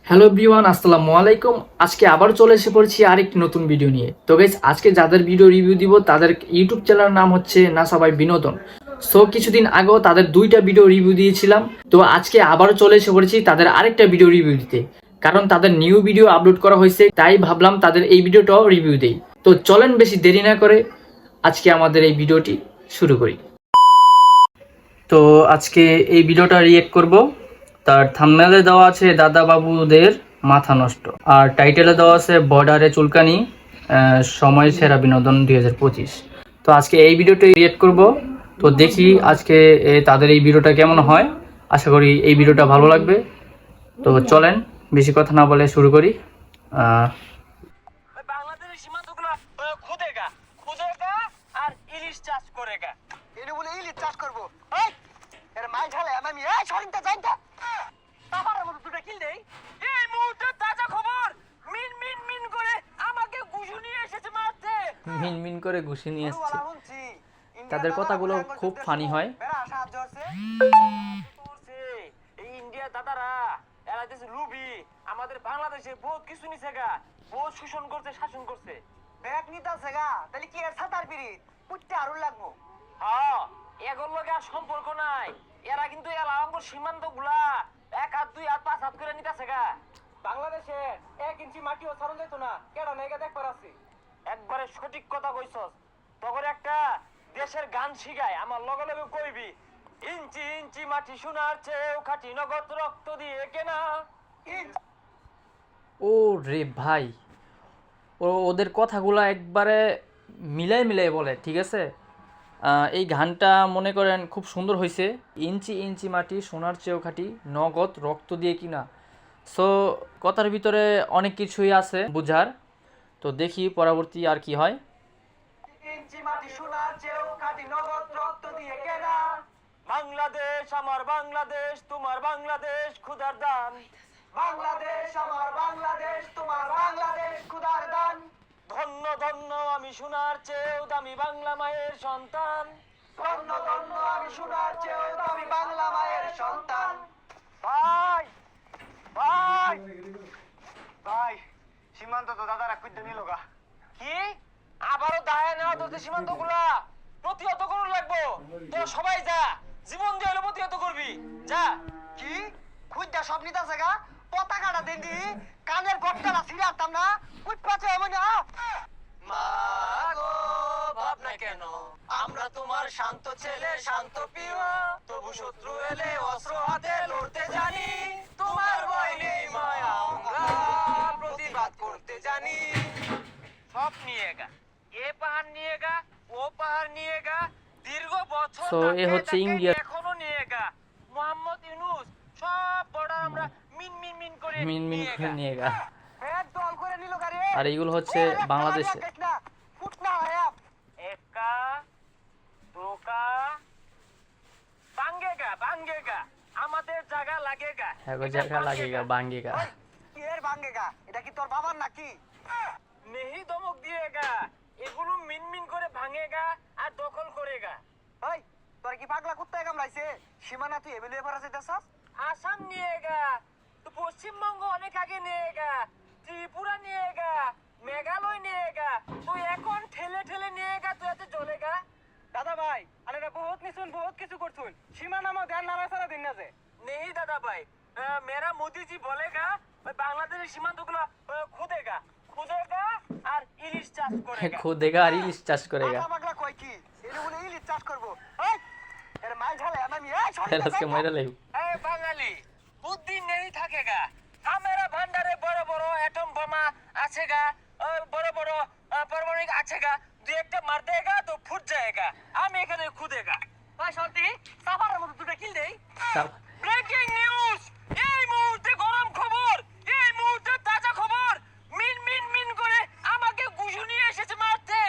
Hello everyone, আসসালামু আলাইকুম। আজকে আবার চলে এসে পড়েছি আরেকটি নতুন ভিডিও নিয়ে। তো গাইস, আজকে যাদের ভিডিও রিভিউ দিব তাদের ইউটিউব চ্যানেলের নাম হচ্ছে নাসাবাই বিনোদন। সো কিছুদিন আগেও তাদের দুইটা ভিডিও রিভিউ দিয়েছিলাম। তো আজকে আবারও চলে এসে পড়েছি তাদের আরেকটা ভিডিও রিভিউ দিতে, কারণ তাদের নিউ ভিডিও আপলোড করা হয়েছে, তাই ভাবলাম তাদের এই ভিডিওটাও রিভিউ দেই। তো চলেন বেশি দেরি না করে আজকে আমাদের এই ভিডিওটি শুরু করি। তো আজকে এই ভিডিওটা রিয়েক্ট করব। তার থাম্বনেলে দেওয়া আছে দাদা বাবুদের মাথা নষ্ট, আর টাইটেলে দেওয়া আছে বর্ডারে চুলকানি, সময় সেরা বিনোদন 2025। তো আজকে এই ভিডিওটা রিয়েক্ট করব। তো দেখি আজকে তাদের এই ভিডিওটা কেমন হয়। আশা করি এই ভিডিওটা ভালো লাগবে। তো চলেন বেশি কথা না বলে শুরু করি। বাংলাদেশের সীমান্তগুলো খুদেগা খুদেগা আর ইলিশ চাষ করেগা। এনে বলে ইলিশ চাষ করবো। এই এর মাই ঝালে আমি এই সরিংটা যাইতা আমার মতো দুটো কিল দেই। এই মুহূর্তে তাজা খবর, মিন মিন মিন করে আমাকে ঘুষু নিয়ে এসেছে মারতে। মিন মিন করে ঘুষি নিয়ে এসছে। বলা শুনছি তাদের কথাগুলো খুব ফানি হয়। বেড়া সাহায্য আছে তোরছে এই ইন্ডিয়া দাদারা এরা দেশে লুবি আমাদের বাংলাদেশে বহুত কিছু নিছে গা, বহুত শোষণ করছে, শাসন করছে। ব্যাগ নিতাছে গা, তাহলে কি এর সাতার পিরিত পুটতে আরো লাগবো। হ্যাঁ, এগুলোর লগে আর সম্পর্ক নাই। এরা কিন্তু এলাকার সীমান্ত গুলা 1 হাত 2 হাত 5 হাত করে নিতেছে গা। বাংলাদেশে 1 ইঞ্চি মাটিও ছাড়ন যেত না, কেডা নেগা দেখবার আছে। একবারে সঠিক কথা কইছস। তখন একটা দেশের গান শিখায়, আমার লগে লগে কইবি, ইঞ্চি ইঞ্চি মাটি সোনার চেয়েও খাঁটি, নগদ রক্ত দিয়ে কেনা। ও রে ভাই, ওদের কথাগুলো একবারে মিলাই মিলাই বলে, ঠিক আছে। এই গানটা মনে করেন খুব সুন্দর হয়েছে। ইঞ্চি ইঞ্চি মাটি সোনার চেয়েও খাঁটি, নগদ রক্ত দিয়ে কিনা। সো কথার ভিতরে অনেক কিছুই আছে বুঝার। তো দেখি পরবর্তী আর কি হয়। ইঞ্চি মাটি সোনার চেয়েও খাঁটি, নগদ রক্ত দিয়ে কেনা। বাংলাদেশ আমার বাংলাদেশ, তোমার বাংলাদেশ ক্ষুধার দান। বাংলাদেশ আমার বাংলাদেশ, তোমার বাংলাদেশ খুদার দান। ধন্য ধন্য আমি সোনার চেয়েও দামি বাংলা মায়ের সন্তান। ধন্য ধন্য আমি সোনার চেয়েও দামি বাংলা মায়ের সন্তান। ভাই ভাই ভাই সীমান্ত তো দাদারা খুঁজতে নিল গা। কি আবারও দায় নেওয়া তোদের সীমান্ত গুলা প্রতিহত করুন লাগবো। তো সবাই যা, জীবন দিয়ে হলে প্রতিহত করবি, যা। কি খুঁজতে সব নিতাছে গা, পতাকাটা দেন দি, কানের বটকাটা ছিঁড়াতাম না, কুটপাচে এমন না। মাগো ভাবনা কেন, আমরা তোমার শান্ত ছেলে, শান্ত প্রিয়, তবু শত্রু এলে অস্ত্র হাতে লড়তে জানি। তোমার ভয় নেই মায়া, আমরা প্রতিবাদ করতে জানি। সব নিয়ে গা, এ পাহাড় নিয়ে গা, ও পাহাড় নিয়ে গা, দীর্ঘ বছর So, এ তাকে হচ্ছে তাকে ইন্ডিয়া। এখনো নিয়ে গা। মোহাম্মদ ইউনূস সব বর্ডার আমরা মিন মিন মিন করে মিন মিন নিয়ে করে গা। নিয়ে গা। এক দল করে নিল গা রে। আর এইগুলো হচ্ছে বাংলাদেশে। ফুট না হয় একা ধোকা ভাঙ্গেগা ভাঙ্গেগা, আমাদের জায়গা লাগেগা, হ্যাঁ, জায়গা লাগেগা বাঙ্গেগা। কি এর ভাঙ্গেগা, এটা কি তোর বাবার নাকি? নেহি ধমক দিয়েগা, এগুলো মিন মিন করে ভাঙেগা আর দখল করেগা। ওই তোর কি পাগলা কুত্তায় কামড়াইছে? সীমানা তুই এমএলএ পারা যাইতাছস? আসাম নিয়েগা, তো পশ্চিমবঙ্গ অনেক আগে নিয়েগা, ত্রিপুরা নিয়েগা, মেঘালয় নিয়েগা, তুই এখন ঠেলে ঠেলে নিয়েগা, তুই এত জ্বলেগা। দাদা ভাই আরে বহুত নিছুন, বহুত কিছু করছুন, সীমানা মা ধ্যান নাড়া ছাড়া দিন না যে। नहीं दादा भाई, मेरा मोदी जी बोलेगा बांग्लादेश সীমান্তগুলো খুদেগা খুদেগা আর ইলিশ চাষ করেগা। খুদেগা আর ইলিশ চাষ করেগা। পাগলা পাগলা কই কি এনে বলে ইলিশ চাষ করব। এই এর মাই ঝালে আমি এই ফের আজকে মাইরা লাইব। এই বাঙালি বুদ্ধি নেই থাকেগা, हमारा ভান্ডারে বড় বড় অ্যাটম বোমা আছেগা, বড় বড় পারমাণবিক আছেগা, দুই একটা মার দেগা তো ফুট যায়গা, আমি এখানে খুদেগা। ভাই শান্তি সাফারের মতো দুটো কিল দেই। ব্রেকিং নিউজ, এই মুহূর্তে গরম খবর, এই মুহূর্তে তাজা খবর, মিন মিন মিন করে আমাকে ঘুষু নিয়ে এসেছে মারতে।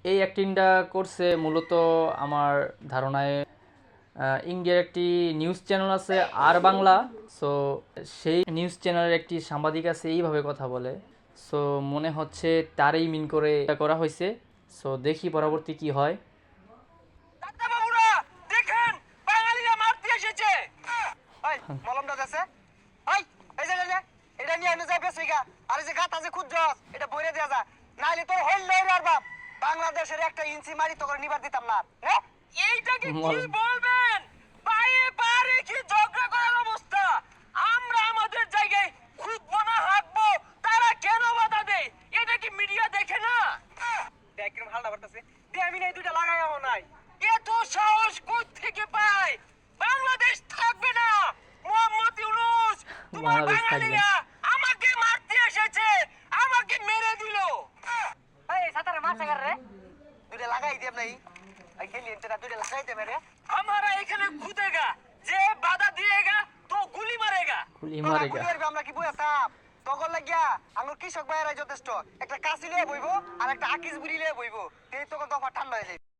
এই অ্যাক্টিংটা করছে মূলত আমার ধারণায় ইন্ডিয়ার একটি নিউজ চ্যানেল আছে আর বাংলা। সো সেই নিউজ চ্যানেলের একটি সাংবাদিক আছে, এইভাবে কথা বলে। সো মনে হচ্ছে তারই মিন করে এটা করা হয়েছে। সো দেখি পরবর্তী কি হয়। ডাক্তার বাবুরা দেখেন, বাঙালিরা মারতে এসেছে। এই মলমটা দেছে। এই এই যে মাথা যে খুঁজছস এটা বইরে দেয়া যা, নাইলে তোর হইল আর বাপ বাংলাদেশের একটা ইঞ্চি মারি তোকে নিবার দিতাম না। হ্যাঁ এইটাকে কি বলবেন? পায়ে পারে কি ঝগড়া করার অবস্থা? আমরা আমাদের জায়গায় খুঁজবো না হাঁকবো, তারা কেন বাধা দেয়? এটা কি মিডিয়া দেখে না? দেখ কিরম হালটা করতেছে, দে আমি নাই দুইটা লাগাই আমো নাই। এত সাহস থেকে পায়? বাংলাদেশ থাকবে না। মোহাম্মদ ইউনূস, তোমার বাংলাদেশ থাকবে। বাঙালিরা আমাকে মারতে এসেছে, আমাকে মেরে দিল। এই সাতারে মারছে কার রে? দুইটা লাগাই দেব নাই, এই খেলি এনটা দুইটা লাগাই দেব রে। हमारा এখানে খুদেগা, যে বাধা দিয়েগা তো গুলি মারেগা। গুলি তোরা মারেগা। গুলিয়ার আমরা কি বই আসাম? তখন লাগিয়া আমার কৃষক ভাইয়েরাই যথেষ্ট, একটা কাশি লিয়ে বইবো আর একটা আকিস বুড়ি লিয়ে বইবো, এই তখন দফা ঠান্ডা হয়ে যাবে।